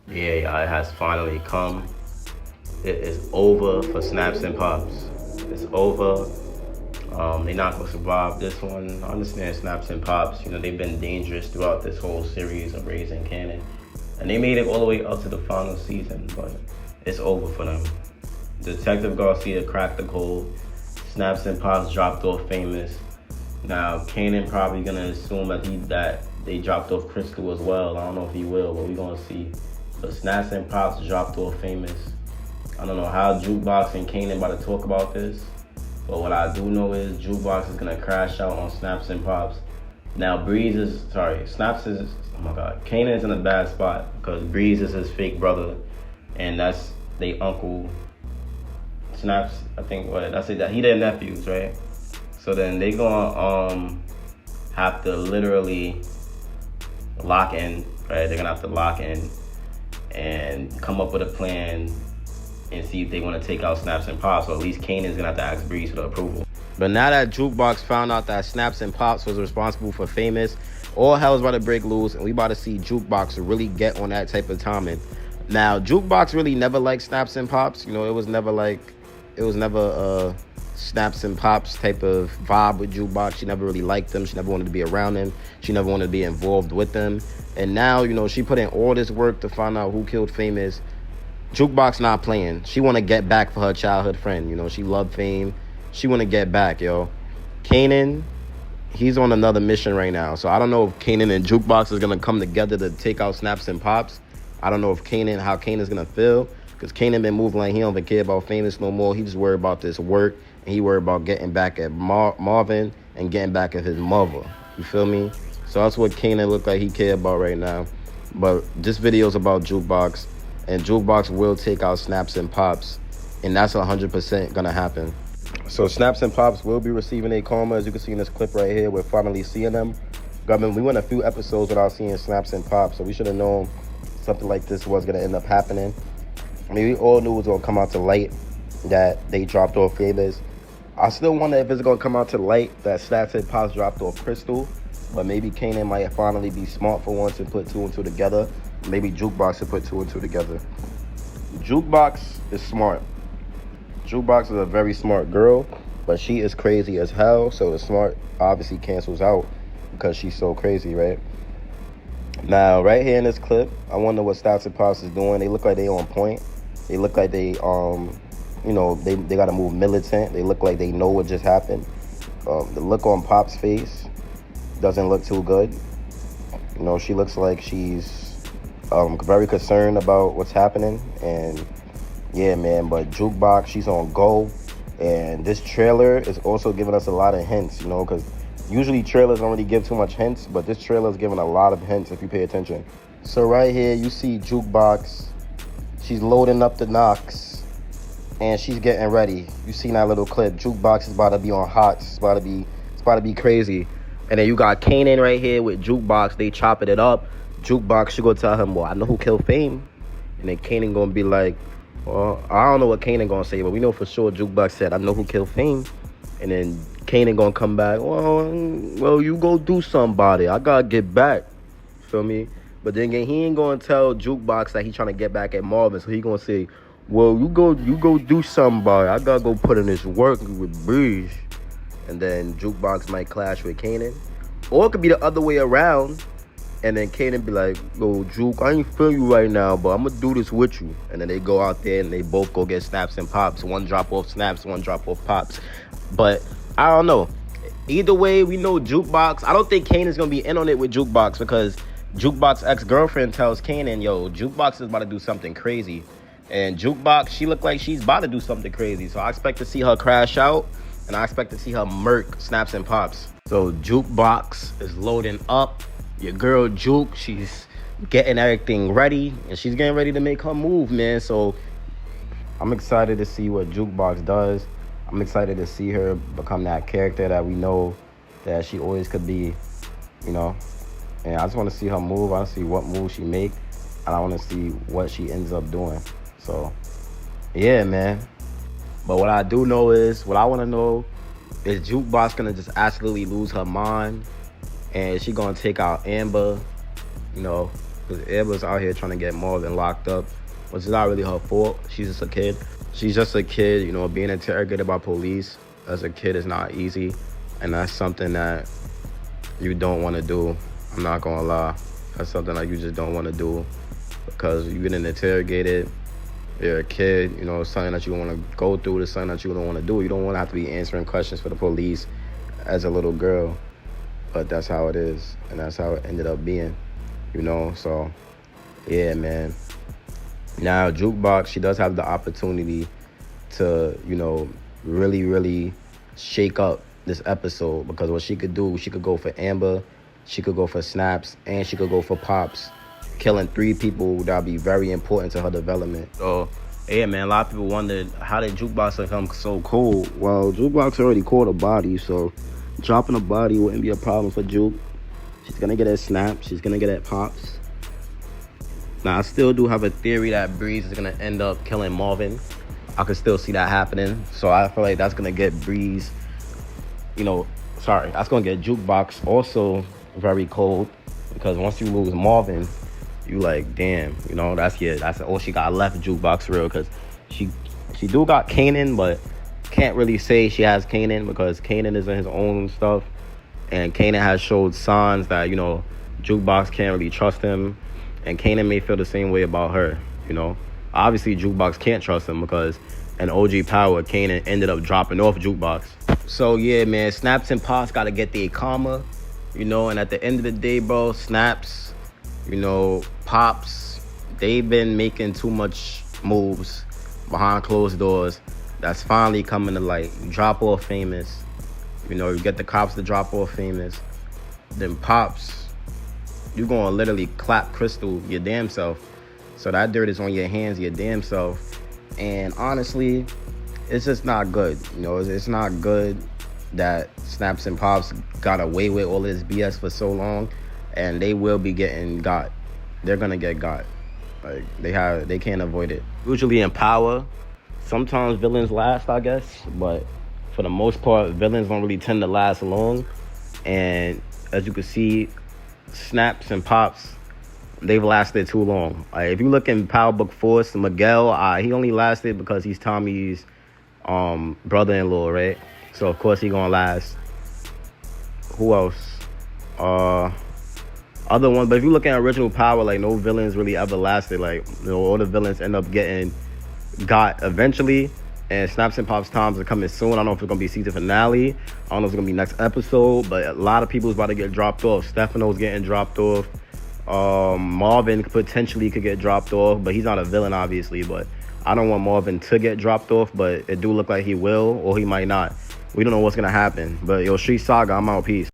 Yeah, y'all, it has finally come. It is over for Snaps and Pops. It's over. They're not gonna survive this one. I understand Snaps and Pops. They've been dangerous throughout this whole series of Raising Kanan, and they made it all the way up to the final season. But it's over for them. Detective Garcia cracked the code. Snaps and Pops dropped off Famous. Now Kanan probably gonna assume that they dropped off Crystal as well. I don't know if he will, but we're gonna see. But Snaps and Pops dropped off Famous. I don't know how Jukebox and Kanan about to talk about this, but what I do know is Jukebox is gonna crash out on Snaps and Pops. Now Snaps is, oh my God, Kanan is in a bad spot because Breeze is his fake brother, and that's they uncle. Snaps, I think that he their nephews, right? So then they gonna have to literally lock in, right? They're gonna have to lock in and come up with a plan and see if they want to take out Snaps and Pops, or at least Kanan's gonna have to ask Breeze for the approval. But now that Jukebox found out that Snaps and Pops was responsible for Famous, all hell's about to break loose, and we about to see Jukebox really get on that type of timing. Now, Jukebox really never liked Snaps and Pops. It was never a Snaps and Pops type of vibe with Jukebox. She never really liked them. She never wanted to be around them. She never wanted to be involved with them. And now, she put in all this work to find out who killed Famous. Jukebox not playing. She want to get back for her childhood friend. She loved Fame. She want to get back, yo. Kanan, he's on another mission right now. So I don't know if Kanan and Jukebox is going to come together to take out Snaps and Pops. I don't know if how Kanan's going to feel. Because Kanan been moving like he don't even care about Famous no more. He just worried about this work. And he worried about getting back at Marvin and getting back at his mother. You feel me? So that's what Kanan look like he care about right now. But this video is about Jukebox. And Jukebox will take out Snaps and Pops. And that's 100% going to happen. So Snaps and Pops will be receiving a coma. As you can see in this clip right here, we're finally seeing them. We went a few episodes without seeing Snaps and Pops. So we should have known something like this was going to end up happening. I mean, we all knew it was going to come out to light that they dropped off Famous. I still wonder if it's going to come out to light that Snaps and Pops dropped off Crystal. But maybe Kanan might finally be smart for once and put two and two together. Maybe Jukebox will put two and two together. Jukebox is smart. Jukebox is a very smart girl, but she is crazy as hell. So the smart obviously cancels out because she's so crazy, right? Now, right here in this clip, I wonder what Snaps and Pops is doing. They look like they on point. They look like they, they got to move militant. They look like they know what just happened. The look on Pop's face doesn't look too good. She looks like she's very concerned about what's happening. And yeah, man, but Jukebox, she's on go. And this trailer is also giving us a lot of hints, because usually trailers don't really give too much hints, but this trailer is giving a lot of hints if you pay attention. So right here, you see Jukebox. She's loading up the knocks, and she's getting ready. You seen that little clip. Jukebox is about to be on hot. It's about to be crazy. And then you got Kanan right here with Jukebox. They chopping it up. Jukebox should go tell him, well, I know who killed Fame. And then Kanan gonna be like, well, I don't know what Kanan gonna say, but we know for sure Jukebox said, I know who killed Fame. And then Kanan gonna come back, well, you go do somebody. I gotta get back. Feel me? But then again, he ain't gonna tell Jukebox that he trying to get back at Marvin. So he gonna say, well, you go do somebody. I gotta go put in this work with Breeze. And then Jukebox might clash with Kanan. Or it could be the other way around. And then Kanan be like, yo, Juke, I ain't feel you right now, but I'm going to do this with you. And then they go out there and they both go get Snaps and Pops. One drop off Snaps, one drop off Pops. But I don't know. Either way, we know Jukebox. I don't think Kanan's going to be in on it with Jukebox because Jukebox ex-girlfriend tells Kanan, yo, Jukebox is about to do something crazy. And Jukebox, she look like she's about to do something crazy. So I expect to see her crash out. And I expect to see her murk Snaps and Pops. So Jukebox is loading up. Your girl Juke, she's getting everything ready. And she's getting ready to make her move, man. So I'm excited to see what Jukebox does. I'm excited to see her become that character that we know that she always could be, And I just want to see her move. I want to see what move she make. And I want to see what she ends up doing. So, yeah, man. But what I do know is, what I want to know is Jukebox going to just absolutely lose her mind. And she going to take out Amber, Because Amber's out here trying to get Marvin locked up, which is not really her fault. She's just a kid. She's just a kid, you know, being interrogated by police as a kid is not easy. And that's something that you don't want to do. I'm not going to lie. That's something that you just don't want to do. Because you're getting interrogated. You're a kid, you know, it's something that you don't want to go through. It's something that you don't want to do. You don't want to have to be answering questions for the police as a little girl. But that's how it is. And that's how it ended up being, you know. So, yeah, man. Now, Jukebox, she does have the opportunity to, you know, really, really shake up this episode. Because what she could do, she could go for Amber, she could go for Snaps, and she could go for Pops. Killing 3 people that would be very important to her development. So, yeah, man, a lot of people wondered, how did Jukebox become so cool? Well, Jukebox already caught a body, so dropping a body wouldn't be a problem for Juke. She's going to get at Snap. She's going to get at Pops. Now, I still do have a theory that Breeze is going to end up killing Marvin. I could still see that happening. So I feel like that's going to get Breeze, that's going to get Jukebox also very cold. Because once you lose Marvin, you like, damn, that's all she got left, Jukebox real. Because she do got Kanan, but can't really say she has Kanan because Kanan is in his own stuff. And Kanan has showed signs that, Jukebox can't really trust him. And Kanan may feel the same way about her, Obviously, Jukebox can't trust him because in OG Power, Kanan ended up dropping off Jukebox. So, yeah, man, Snaps and Pops got to get their karma, and at the end of the day, bro, Snaps, Pops, they've been making too much moves behind closed doors. That's finally coming to light. You drop off Famous. You get the cops to drop off Famous. Then Pops, you're going to literally clap Crystal your damn self. So that dirt is on your hands, your damn self. And honestly, it's just not good. It's not good that Snaps and Pops got away with all this BS for so long. And they will be getting got. They're going to get got. Like, they can't avoid it. Usually in Power, sometimes villains last, I guess. But for the most part, villains don't really tend to last long. And as you can see, Snaps and Pops, they've lasted too long. If you look in Power Book Force, Miguel, he only lasted because he's Tommy's brother-in-law, right? So, of course, he going to last. Who else? Other ones, but if you look at original Power, no villains really ever lasted. All the villains end up getting got eventually. And Snaps and Pops times are coming soon. I don't know if it's going to be season finale. I don't know if it's going to be next episode. But a lot of people's about to get dropped off. Stefano's getting dropped off. Marvin potentially could get dropped off. But he's not a villain, obviously. But I don't want Marvin to get dropped off. But it do look like he will or he might not. We don't know what's going to happen. But, Street Saga, I'm out. Peace.